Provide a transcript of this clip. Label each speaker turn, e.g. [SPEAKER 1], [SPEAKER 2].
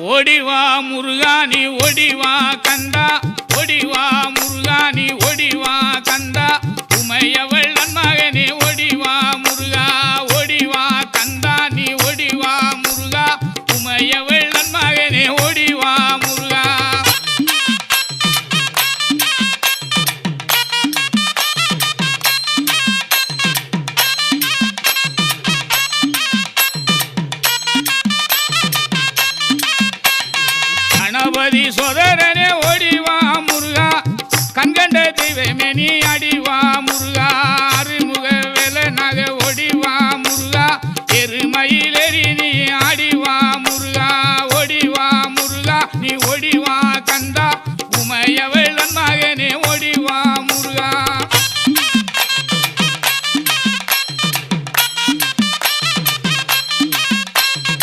[SPEAKER 1] ஓடிவா முருகா நீ ஓடிவா கந்தா, ஓடிவா முருகா நீ ஓடிவா கந்தா, உமையவள் நன்மகனே ஓடிவா முருகா, ஓடிவா கந்தா நீ ஓடிவா முருகா, உமையவள் நன்மகனே ஓடிவா முருகா. கணபதி சோதரனே ஓடிவா முருகா, கண்கண்ட தெய்வமே நீ அடிவா